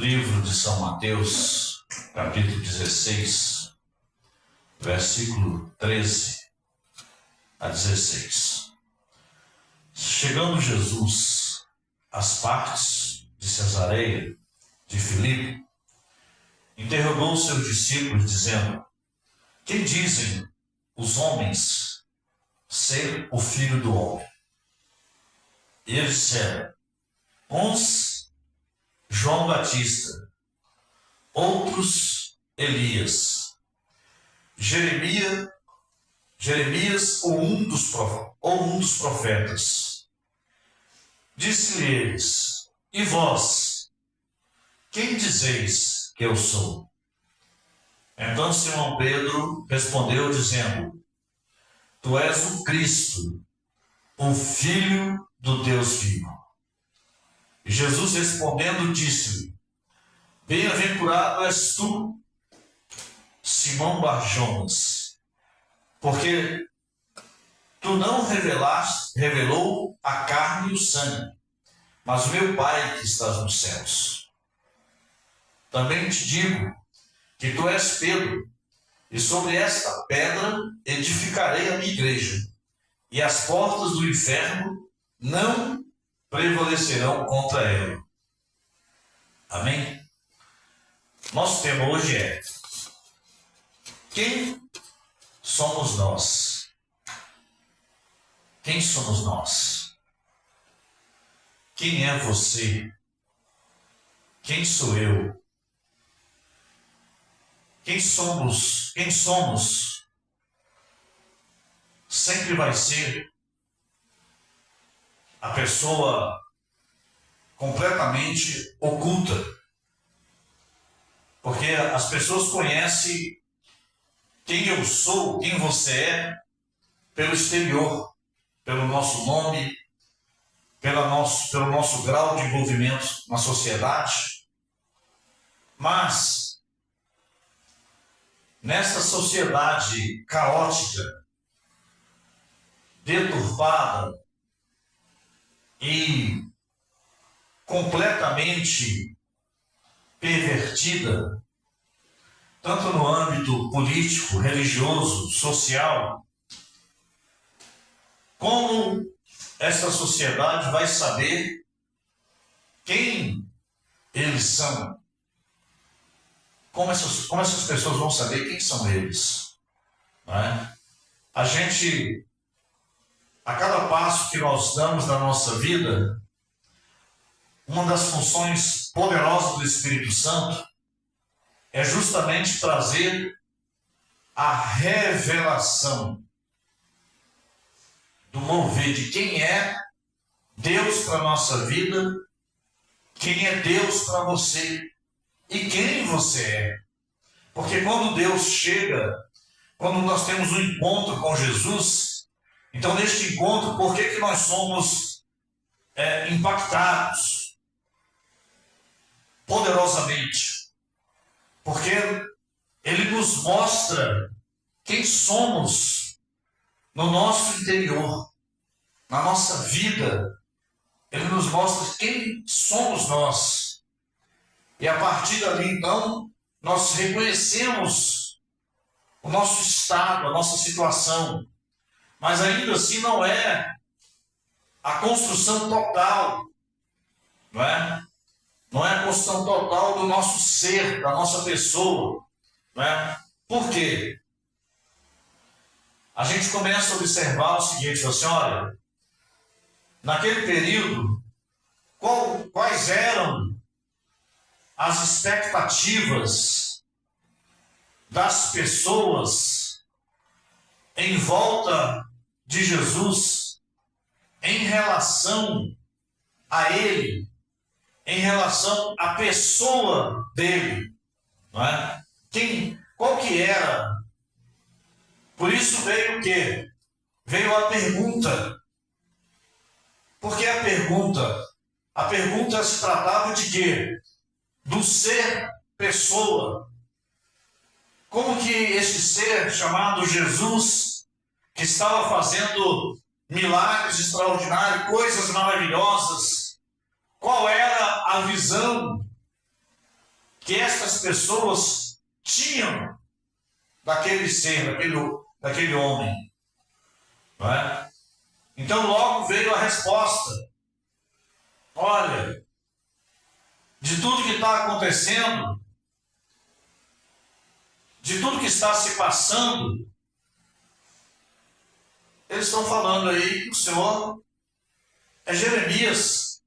livro de São Mateus, capítulo 16, versículo 13 a 16. Chegando Jesus às partes de Cesareia de Filipe, interrogou seus discípulos, dizendo: quem dizem os homens ser o Filho do Homem? E eles disseram: uns João Batista, outros Elias, Jeremias ou um dos profetas. Disse-lhe eles: e vós, quem dizeis que eu sou? Então Simão Pedro respondeu, dizendo: tu és o Cristo, o Filho do Deus vivo. E Jesus respondendo disse-lhe: bem-aventurado és tu, Simão Barjonas, porque tu não revelou a carne e o sangue, mas o meu Pai que estás nos céus. Também te digo que tu és Pedro, e sobre esta pedra edificarei a minha igreja, e as portas do inferno não prevalecerão contra ela. Amém? Nosso tema hoje é: quem somos nós? Quem somos nós? Quem é você? Quem sou eu? Quem somos? Quem somos sempre vai ser a pessoa completamente oculta, porque as pessoas conhecem quem eu sou, quem você é, pelo exterior, pelo nosso nome, pelo nosso grau de envolvimento na sociedade. Mas nessa sociedade caótica, deturpada e completamente pervertida, tanto no âmbito político, religioso, social, como essa sociedade vai saber quem eles são? Como essas pessoas vão saber quem são eles? Não é? A cada passo que nós damos na nossa vida, uma das funções poderosas do Espírito Santo é justamente trazer a revelação do mover de quem é Deus para a nossa vida, quem é Deus para você e quem você é. Porque quando Deus chega, quando nós temos um encontro com Jesus, então neste encontro, por que nós somos impactados poderosamente? Porque Ele nos mostra quem somos no nosso interior, na nossa vida. Ele nos mostra quem somos nós. E a partir dali, então, nós reconhecemos o nosso estado, a nossa situação. Mas ainda assim não é a construção total, não é? Não é a construção total do nosso ser, da nossa pessoa, não é? Por quê? A gente começa a observar o seguinte, assim, olha, naquele período, quais eram as expectativas das pessoas em volta de Jesus em relação a Ele, em relação à pessoa dele, não é? Qual que era? Por isso veio o quê? Veio a pergunta. Por que a pergunta? A pergunta se tratava de quê? Do ser pessoa. Como que esse ser chamado Jesus, que estava fazendo milagres extraordinários, coisas maravilhosas, qual era a visão que estas pessoas tinham daquele ser, daquele homem. Não é? Então logo veio a resposta. Olha, de tudo que está acontecendo, de tudo que está se passando, eles estão falando aí que o Senhor é Jeremias.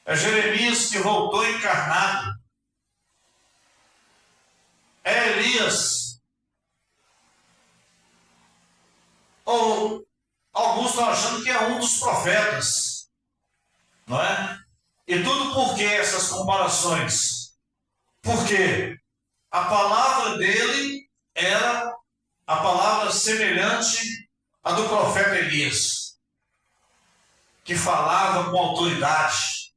É Jeremias que voltou encarnado. É Elias. Ou alguns estão achando que é um dos profetas. Não é? E tudo por que essas comparações? Porque a palavra dele era a palavra semelhante à do profeta Elias, que falava com autoridade,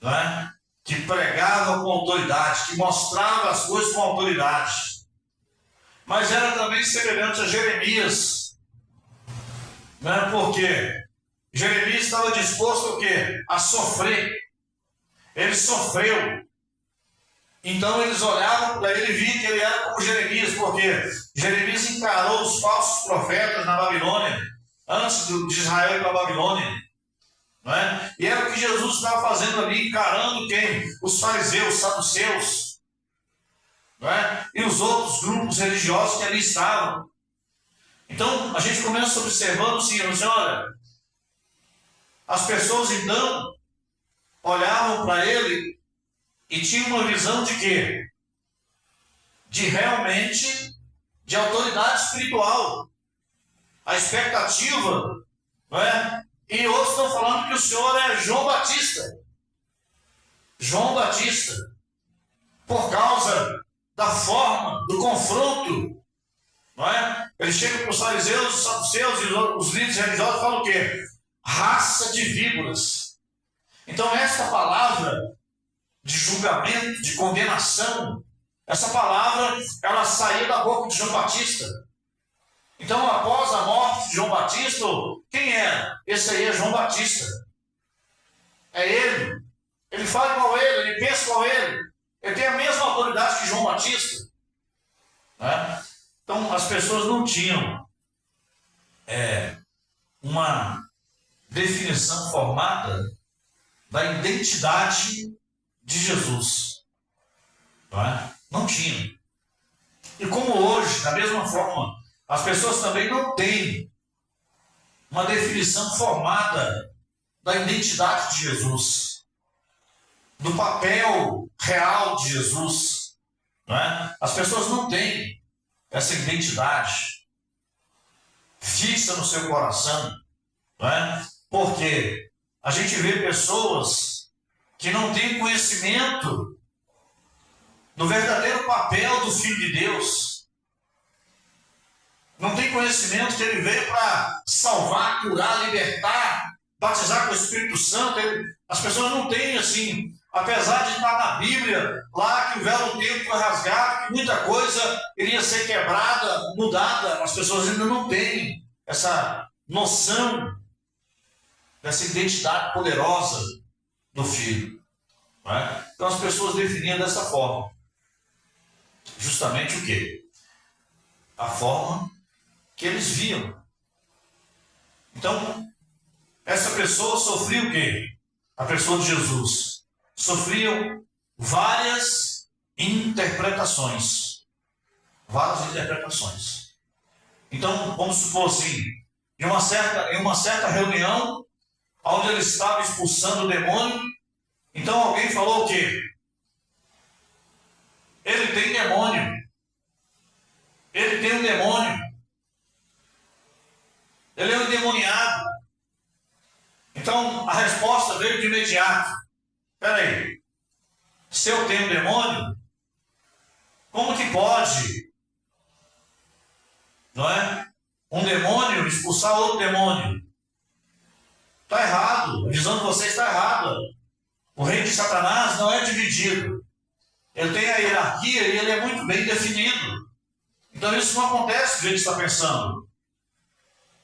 não é? Que pregava com autoridade, que mostrava as coisas com autoridade. Mas era também semelhante a Jeremias, não é? Porque Jeremias estava disposto o quê? A sofrer. Ele sofreu. Então eles olhavam para ele e viam que ele era como Jeremias, porque Jeremias encarou os falsos profetas na Babilônia, antes de Israel ir para a Babilônia. Não é? E era o que Jesus estava fazendo ali, encarando quem? Os fariseus, os saduceus, não é? E os outros grupos religiosos que ali estavam. Então a gente começa observando o seguinte: olha, as pessoas então olhavam para ele e tinham uma visão de quê? De realmente de autoridade espiritual. A expectativa, não é? E outros estão falando que o Senhor é João Batista. João Batista. Por causa da forma, do confronto. Não é? Ele chega para os fariseus, os saduceus e os líderes religiosos e falam o quê? Raça de víboras. Então esta palavra de julgamento, de condenação, essa palavra, ela saía da boca de João Batista. Então, após a morte de João Batista, quem era? Esse aí é João Batista. É ele. Ele fala igual ele, ele pensa igual ele. Ele tem a mesma autoridade que João Batista. Né? Então, as pessoas não tinham uma definição formada da identidade de Jesus. Não tinham. E como hoje, da mesma forma, as pessoas também não têm uma definição formada da identidade de Jesus, do papel real de Jesus. Não é? As pessoas não têm essa identidade fixa no seu coração. Não é? Porque a gente vê pessoas que não têm conhecimento do verdadeiro papel do Filho de Deus. Não tem conhecimento que ele veio para salvar, curar, libertar, batizar com o Espírito Santo. As pessoas não têm assim, apesar de estar na Bíblia, lá que o véu do tempo foi rasgado, que muita coisa iria ser quebrada, mudada, as pessoas ainda não têm essa noção dessa identidade poderosa do Filho. Não é? Então as pessoas definiam dessa forma. Justamente o quê? A forma que eles viam. Então, essa pessoa sofria o quê? A pessoa de Jesus. Sofriam várias interpretações. Várias interpretações. Então, vamos supor assim, em uma certa reunião, onde ele estava expulsando o demônio, então alguém falou o quê? Ele tem demônio. Ele tem um demônio. Ele é um endemoniado. Então a resposta veio de imediato. Espera aí. Se eu tenho um demônio, como que pode, não é? Um demônio expulsar outro demônio? Está errado. A visão de vocês está errada. O reino de Satanás não é dividido. Ele tem a hierarquia e ele é muito bem definido. Então isso não acontece do jeito que está pensando.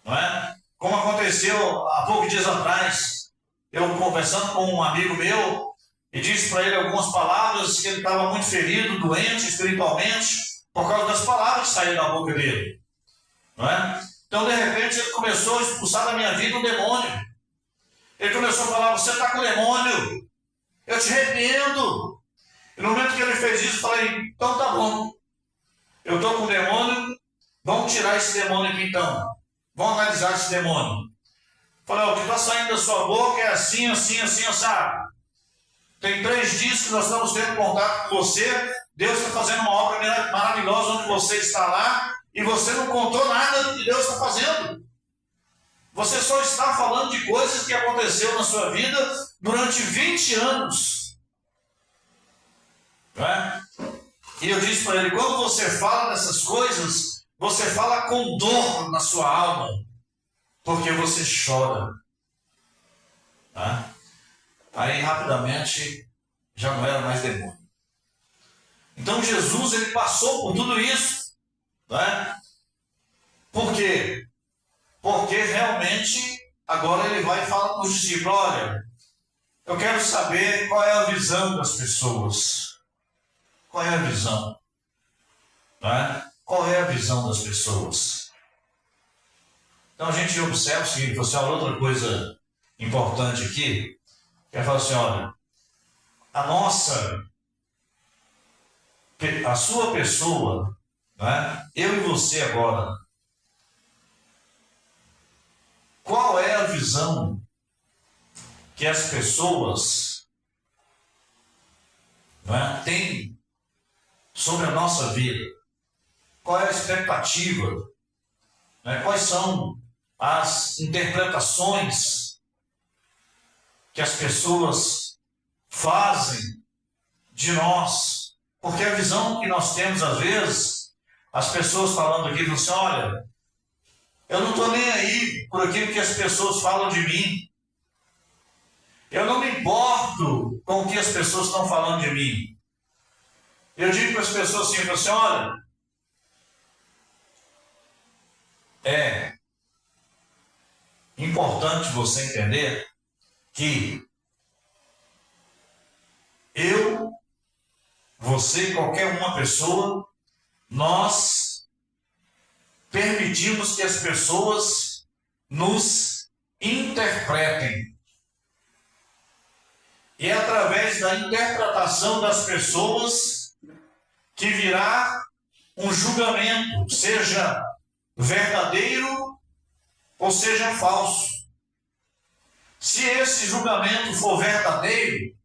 Não é? Como aconteceu há poucos dias atrás, eu conversando com um amigo meu, e disse para ele algumas palavras que ele estava muito ferido, doente espiritualmente, por causa das palavras que saíram da boca dele. Não é? Então, de repente, ele começou a expulsar da minha vida um demônio. Ele começou a falar: você está com demônio, eu te repreendo. E no momento que ele fez isso, eu falei: então tá bom, eu estou com demônio, vamos tirar esse demônio aqui então. Vamos analisar esse demônio. Falei: o que está saindo da sua boca é assim, assim, assim, assado. Tem 3 dias que nós estamos tendo contato com você. Deus está fazendo uma obra maravilhosa onde você está lá, e você não contou nada do que Deus está fazendo. Você só está falando de coisas que aconteceu na sua vida durante 20 anos. Não é? E eu disse para ele: quando você fala dessas coisas, você fala com dor na sua alma, porque você chora. Tá? Aí rapidamente já não era mais demônio. Então Jesus, ele passou por tudo isso. Né? Por quê? Porque realmente agora ele vai falar para os discípulos: olha, eu quero saber qual é a visão das pessoas. Qual é a visão? Né? Qual é a visão das pessoas? Então a gente observa o seguinte: você olha outra coisa importante aqui, que é falar assim: olha, a sua pessoa, né? Eu e você agora, qual é a visão que as pessoas, né, têm sobre a nossa vida? Qual é a expectativa? Né? Quais são as interpretações que as pessoas fazem de nós? Porque a visão que nós temos, às vezes, as pessoas falando aqui, falam assim: olha, eu não estou nem aí por aquilo que as pessoas falam de mim. Eu não me importo com o que as pessoas estão falando de mim. Eu digo para as pessoas assim: olha, é importante você entender que eu, você, qualquer uma pessoa, nós permitimos que as pessoas nos interpretem. E é através da interpretação das pessoas que virá um julgamento, seja verdadeiro ou seja falso. Se esse julgamento for verdadeiro,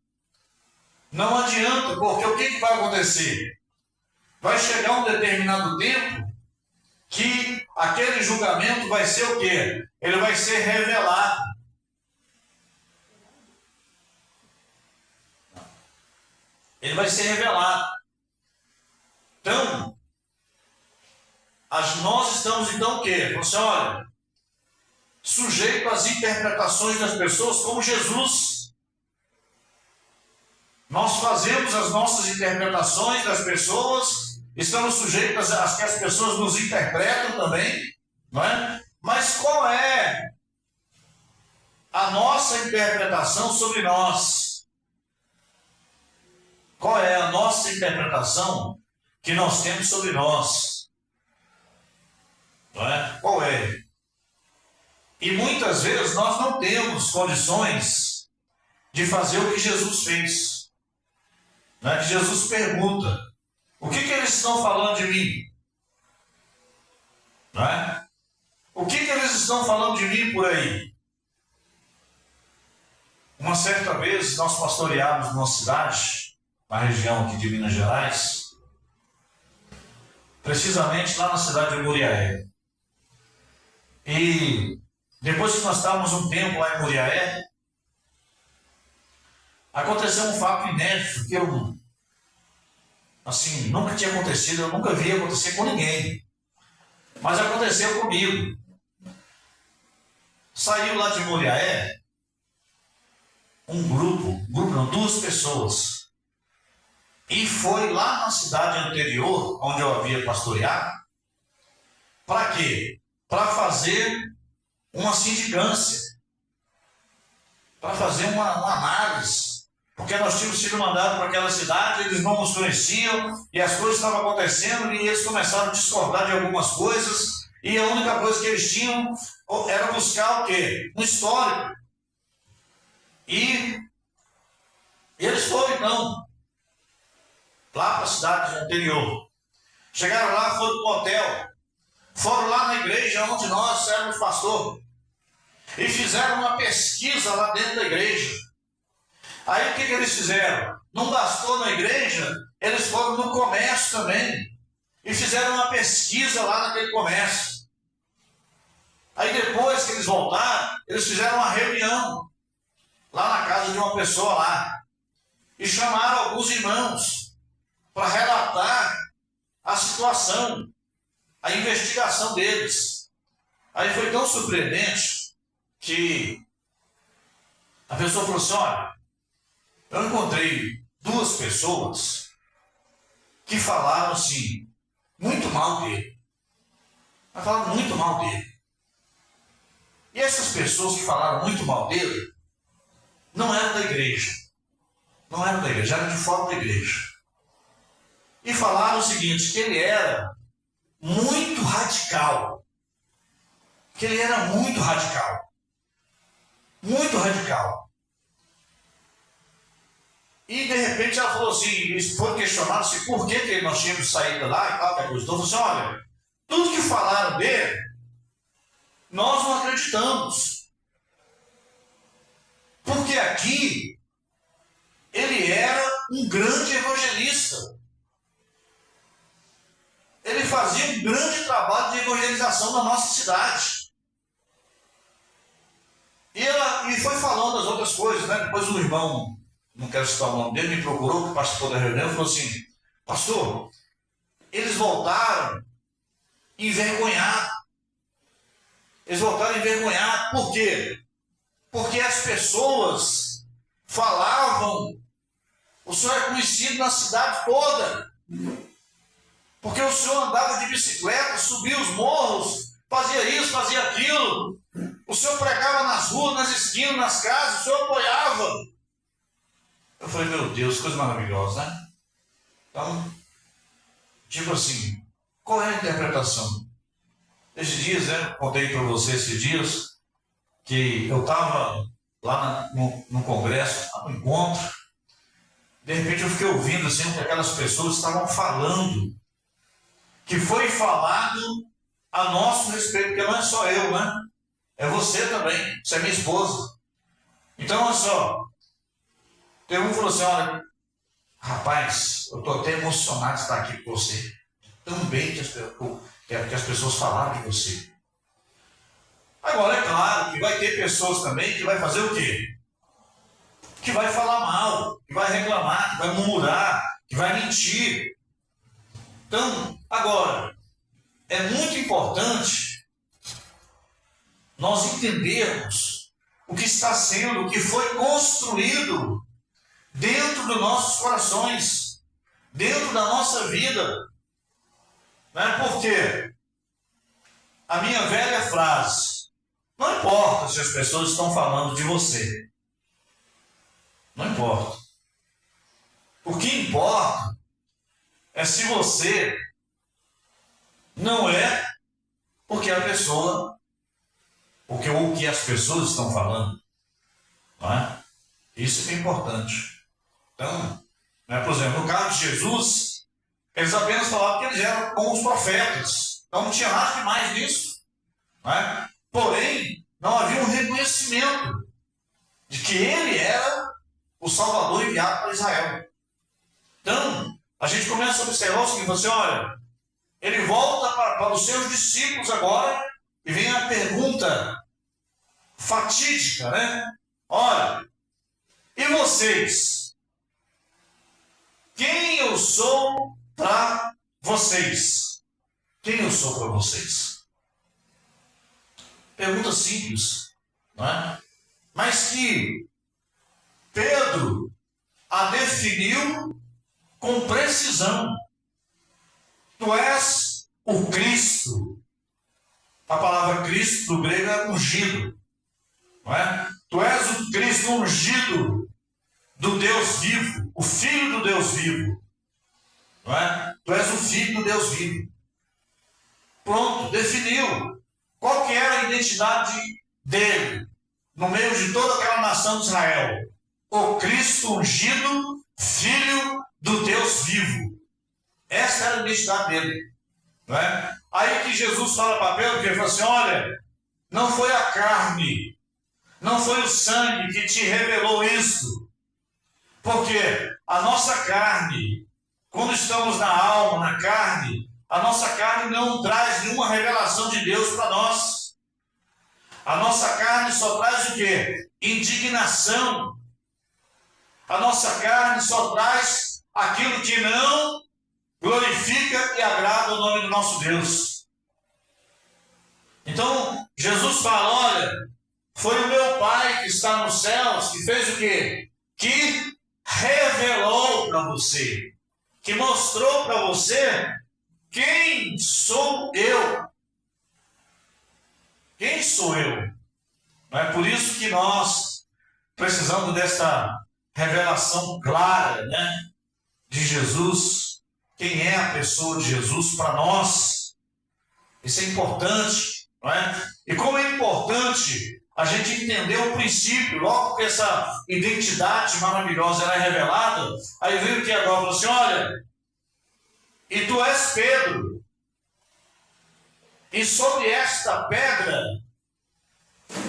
não adianta, porque o que vai acontecer? Vai chegar um determinado tempo que aquele julgamento vai ser o quê? Ele vai ser revelado. Ele vai ser revelado. Então, nós estamos então o quê? Você olha, sujeito às interpretações das pessoas, como Jesus. Nós fazemos as nossas interpretações das pessoas, estamos sujeitos às que as pessoas nos interpretam também, não é? Mas qual é a nossa interpretação sobre nós? Qual é a nossa interpretação que nós temos sobre nós? Não é? Qual é? E muitas vezes nós não temos condições de fazer o que Jesus fez. Não é? Que Jesus pergunta: o que eles estão falando de mim? Não é? O que eles estão falando de mim por aí? Uma certa vez nós pastoreávamos numa cidade, na região aqui de Minas Gerais, precisamente lá na cidade de Muriaé. E depois que nós estávamos um tempo lá em Muriaé, aconteceu um fato inédito que eu, assim, nunca tinha acontecido, eu nunca vi acontecer com ninguém. Mas aconteceu comigo. Saiu lá de Muriaé duas pessoas, e foi lá na cidade anterior, onde eu havia pastoreado. Para quê? Para fazer uma sindicância, para fazer uma análise, porque porque nós tínhamos sido mandados para aquela cidade, eles não nos conheciam, e as coisas estavam acontecendo, e eles começaram a discordar de algumas coisas, e a única coisa que eles tinham era buscar o quê? Um histórico. E eles foram, então, lá para a cidade anterior. Chegaram lá, foram para o hotel, foram lá na igreja onde nós éramos pastor, e fizeram uma pesquisa lá dentro da igreja. Aí o que eles fizeram? Não bastou na igreja, eles foram no comércio também, e fizeram uma pesquisa lá naquele comércio. Aí depois que eles voltaram, eles fizeram uma reunião lá na casa de uma pessoa lá, e chamaram alguns irmãos para relatar a situação, a investigação deles. Aí foi tão surpreendente que a pessoa falou assim: olha, eu encontrei duas pessoas que falaram assim, muito mal dele. Mas falaram muito mal dele. E essas pessoas que falaram muito mal dele não eram da igreja. Não eram da igreja, eram de fora da igreja. E falaram o seguinte, que ele era muito radical. Que ele era muito radical. Muito radical. E de repente ela falou assim, eles foram questionar assim, por que nós tínhamos saído lá e tal, que coisa. Então falou assim, olha, tudo que falaram dele, nós não acreditamos. Porque aqui, ele era um grande evangelista. Ele fazia um grande trabalho de evangelização na nossa cidade. E foi falando as outras coisas, né? Depois o irmão, não quero citar o nome dele, me procurou, que participou da reunião, e falou assim, pastor, eles voltaram envergonhados. Eles voltaram envergonhados. Por quê? Porque as pessoas falavam, o senhor é conhecido na cidade toda. Porque o senhor andava de bicicleta, subia os morros, fazia isso, fazia aquilo. O senhor pregava nas ruas, nas esquinas, nas casas, o senhor apoiava. Eu falei, meu Deus, coisa maravilhosa, né? Então, tipo assim, qual é a interpretação? Esses dias, né, contei para você esses dias, que eu estava lá no congresso, no encontro, de repente eu fiquei ouvindo assim, que aquelas pessoas estavam falando, que foi falado a nosso respeito, porque não é só eu, né? É você também, você é minha esposa. Então, olha só, tem um que falou assim, olha, rapaz, eu estou até emocionado de estar aqui com você. Tão bem que as pessoas falaram de você. Agora, é claro que vai ter pessoas também que vai fazer o quê? Que vai falar mal, que vai reclamar, que vai murmurar, que vai mentir. Então, agora, é muito importante nós entendermos o que está sendo, o que foi construído dentro dos nossos corações, dentro da nossa vida. Não é porque a minha velha frase, não importa se as pessoas estão falando de você, não importa. O que importa é se você não é porque a pessoa, o que as pessoas estão falando, não é? Isso que é importante. Então, né, por exemplo, no caso de Jesus, eles apenas falavam que eles eram como os profetas. Então não tinha nada demais nisso. Não é? Porém, não havia um reconhecimento de que ele era o Salvador enviado para Israel. Então, a gente começa a observar o seguinte, você olha, ele volta para os seus discípulos agora e vem a pergunta fatídica, né? Olha, e vocês? Quem eu sou para vocês? Quem eu sou para vocês? Pergunta simples, não é? Mas que Pedro a definiu com precisão. Tu és o Cristo. A palavra Cristo do grego é ungido, não é? Tu és o Cristo ungido do Deus vivo, o Filho do Deus vivo. Não é? Tu és o Filho do Deus vivo. Pronto, definiu qual que era a identidade dele no meio de toda aquela nação de Israel. O Cristo ungido, Filho do Deus vivo. Essa era a identidade dele. Não é? Aí que Jesus fala para Pedro, que ele fala assim, olha, não foi a carne, não foi o sangue que te revelou isso. Porque a nossa carne, quando estamos na alma, na carne, a nossa carne não traz nenhuma revelação de Deus para nós. A nossa carne só traz o quê? Indignação. A nossa carne só traz aquilo que não glorifica e agrada o nome do nosso Deus. Então, Jesus fala, olha, foi o meu Pai que está nos céus que fez o quê? Que revelou para você, que mostrou para você quem sou eu. Quem sou eu? É por isso que nós precisamos dessa revelação clara, né, de Jesus. Quem é a pessoa de Jesus para nós? Isso é importante, não é? E como é importante a gente entender o princípio, logo que essa identidade maravilhosa era revelada, aí veio que agora falou assim, olha, e tu és Pedro, e sobre esta pedra,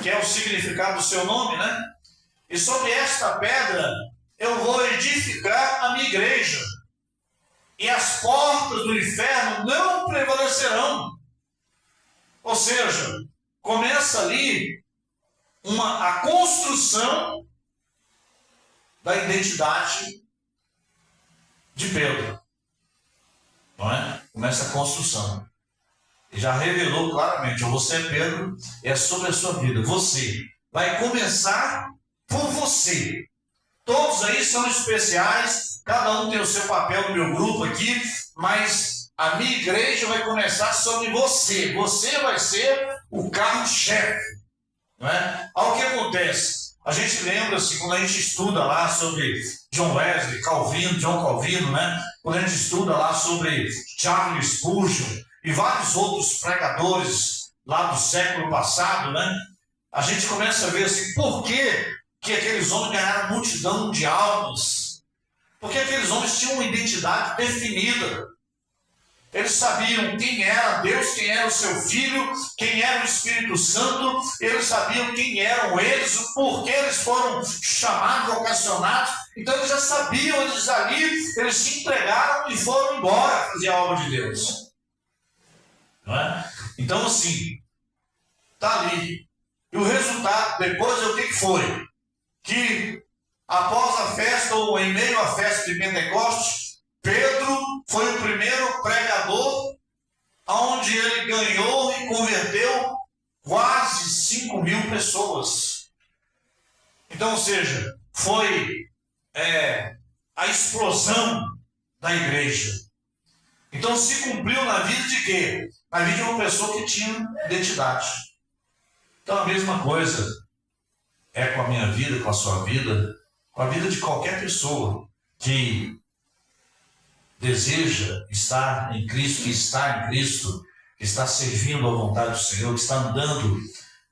que é o significado do seu nome, né? E sobre esta pedra eu vou edificar a minha igreja, e as portas do inferno não prevalecerão. Ou seja, começa ali a construção da identidade de Pedro. Não é? Começa a construção. E já revelou claramente, você é Pedro, é sobre a sua vida. Você vai começar por você. Todos aí são especiais, cada um tem o seu papel no meu grupo aqui, mas a minha igreja vai começar sobre você. Você vai ser o carro-chefe. Não é? Olha o que acontece. A gente lembra-se, quando a gente estuda lá sobre John Wesley, John Calvino, né? Quando a gente estuda lá sobre Charles Spurgeon e vários outros pregadores lá do século passado, né? A gente começa a ver assim, por que aqueles homens ganharam multidão de almas? Porque aqueles homens tinham uma identidade definida. Eles sabiam quem era Deus, quem era o seu Filho, quem era o Espírito Santo, eles sabiam quem eram eles, o porquê eles foram chamados, vocacionados. Então eles já sabiam, eles se entregaram e foram embora fazer a obra de Deus. Não é? Então assim, está ali. E o resultado depois é o que foi? Que após a festa, ou em meio à festa de Pentecostes, Pedro foi o primeiro pregador onde ele ganhou e converteu quase 5.000 pessoas. Então, ou seja, foi a explosão da igreja. Então se cumpriu na vida de quê? Na vida de uma pessoa que tinha identidade. Então a mesma coisa é com a minha vida, com a sua vida, com a vida de qualquer pessoa que deseja estar em Cristo, que está em Cristo, que está servindo à vontade do Senhor, que está andando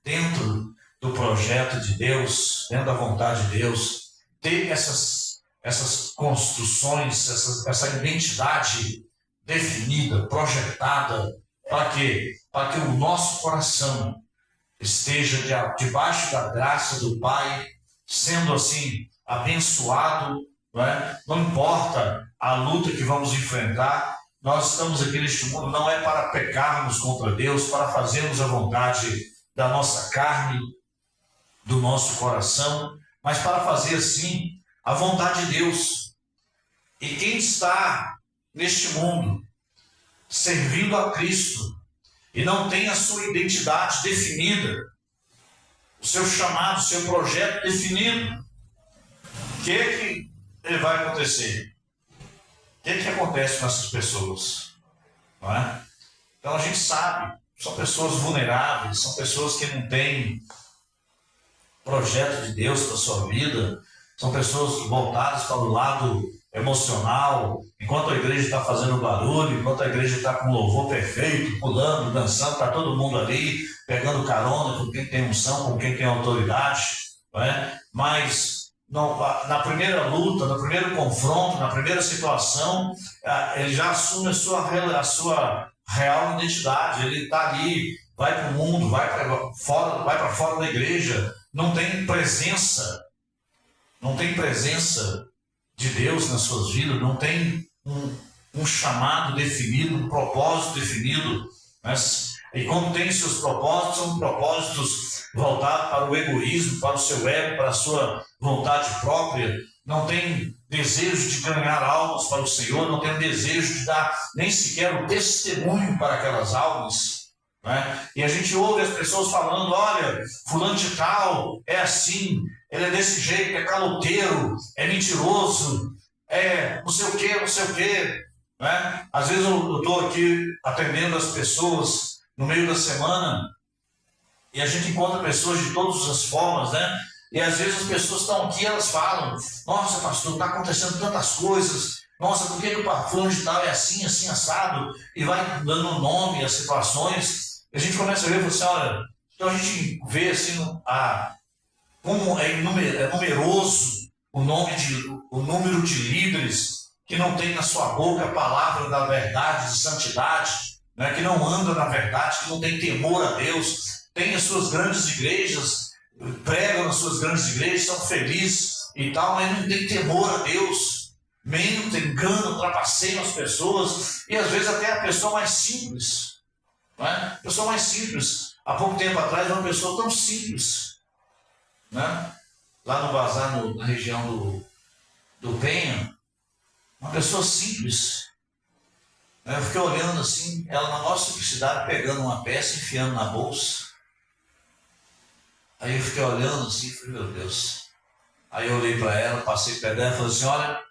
dentro do projeto de Deus, dentro da vontade de Deus, ter essas construções, essa identidade definida, projetada, para quê? Para que o nosso coração esteja debaixo da graça do Pai, sendo assim abençoado. Não importa a luta que vamos enfrentar, nós estamos aqui neste mundo não é para pecarmos contra Deus, para fazermos a vontade da nossa carne, do nosso coração, mas para fazer assim a vontade de Deus. E quem está neste mundo servindo a Cristo e não tem a sua identidade definida, o seu chamado, o seu projeto definido, o que vai acontecer? O que acontece com essas pessoas? Não é? Então a gente sabe, são pessoas vulneráveis, são pessoas que não têm projeto de Deus para a sua vida, São pessoas voltadas para o lado emocional, enquanto a igreja está fazendo barulho, enquanto a igreja está com louvor perfeito, pulando, dançando, está todo mundo ali, pegando carona com quem tem unção, com quem tem autoridade, não é? Mas não, na primeira luta, no primeiro confronto, na primeira situação, ele já assume a sua real identidade. Ele está ali, vai para o mundo, vai para fora da igreja, não tem presença de Deus nas suas vidas, não tem um chamado definido, um propósito definido. Mas, e quando tem seus propósitos, são propósitos voltados para o egoísmo, para o seu ego, para a sua vontade própria. Não tem desejo de ganhar almas para o Senhor, não tem desejo de dar nem sequer um testemunho para aquelas almas. Né? E a gente ouve as pessoas falando, olha, fulano de tal é assim, ele é desse jeito, é caloteiro, é mentiroso, é não sei o quê. Né? Às vezes eu estou aqui atendendo as pessoas no meio da semana e a gente encontra pessoas de todas as formas, né? E às vezes as pessoas estão aqui e elas falam, nossa pastor, está acontecendo tantas coisas, nossa, por que o fulano de tal é assim, assim, assado, e vai dando nome às situações. A gente começa a ver e fala assim, olha, então a gente vê assim, como é numeroso o número de líderes que não tem na sua boca a palavra da verdade, de santidade, né, que não anda na verdade, que não tem temor a Deus, tem as suas grandes igrejas, pregam nas suas grandes igrejas, são felizes e tal, mas não tem temor a Deus, mentem, enganam, trapaceiam as pessoas, e às vezes até a pessoa mais simples. Não é? A pessoa mais simples. Há pouco tempo atrás, uma pessoa tão simples, né? Lá no bazar, na região do Penha, uma pessoa simples. Eu fiquei olhando assim, ela na maior simplicidade, pegando uma peça, enfiando na bolsa. Aí eu fiquei olhando assim, falei, meu Deus. Aí eu olhei para ela, passei perto dela e falei assim, olha,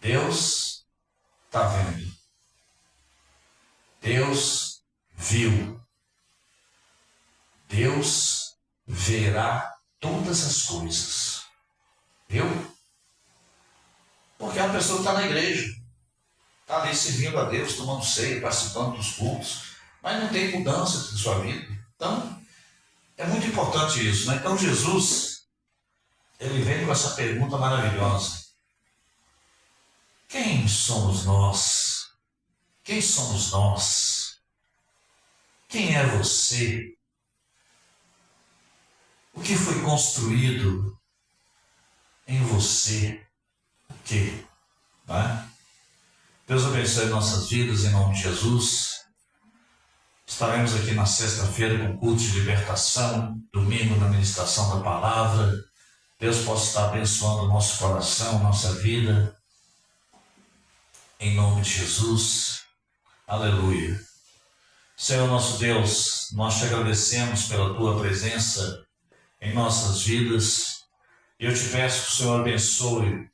Deus está vendo. Deus viu. Deus verá todas as coisas. Viu? Porque é uma pessoa que está na igreja. Está ali servindo a Deus, tomando ceia, participando dos cultos. Mas não tem mudança na sua vida. Então, é muito importante isso, né? Então, Jesus, ele vem com essa pergunta maravilhosa. Quem somos nós? Quem somos nós? Quem é você? O que foi construído em você? O quê? Né? Deus abençoe nossas vidas em nome de Jesus. Estaremos aqui na sexta-feira com culto de libertação, domingo na ministração da palavra. Deus possa estar abençoando o nosso coração, nossa vida. Em nome de Jesus. Aleluia. Senhor nosso Deus, nós te agradecemos pela tua presença em nossas vidas. E eu te peço que o Senhor abençoe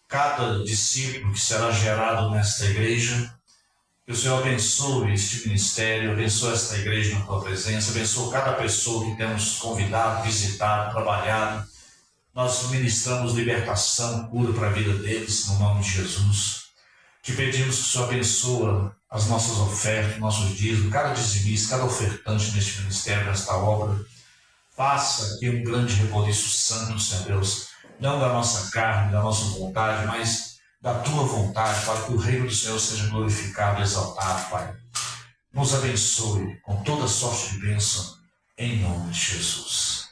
cada discípulo que será gerado nesta igreja. Que o Senhor abençoe este ministério, abençoe esta igreja na tua presença, abençoe cada pessoa que temos convidado, visitado, trabalhado. Nós ministramos libertação, cura para a vida deles, no nome de Jesus. Te pedimos que o Senhor abençoe as nossas ofertas, nossos dízimos, cada dizimista, cada ofertante neste ministério, nesta obra. Faça aqui um grande reboliço santo, Senhor Deus, não da nossa carne, da nossa vontade, mas da tua vontade, para que o reino do Senhor seja glorificado e exaltado, Pai. Nos abençoe com toda sorte de bênção, em nome de Jesus.